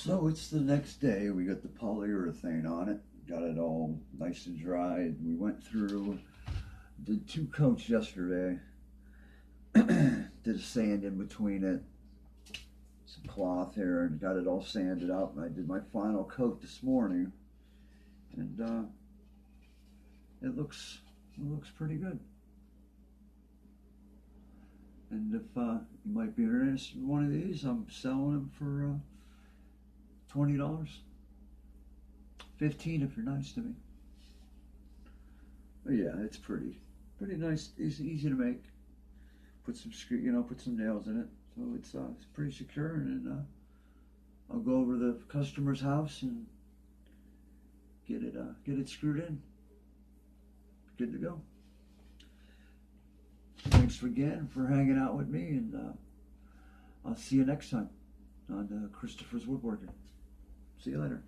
So it's the next day. We got the polyurethane on it. Got it all nice and dried. We went through, did 2 coats yesterday. Did a sand in between it. Some cloth here and got it all sanded out. And I did my final coat this morning. And it looks pretty good. And if you might be interested in one of these, I'm selling them for $20, $15 if you're nice to me. But yeah, it's pretty nice. It's easy to make. Put some put some nails in it, so it's pretty secure. And I'll go over to the customer's house and get it screwed in. Good to go. Thanks again for hanging out with me, and I'll see you next time on Christopher's Woodworking. See you later.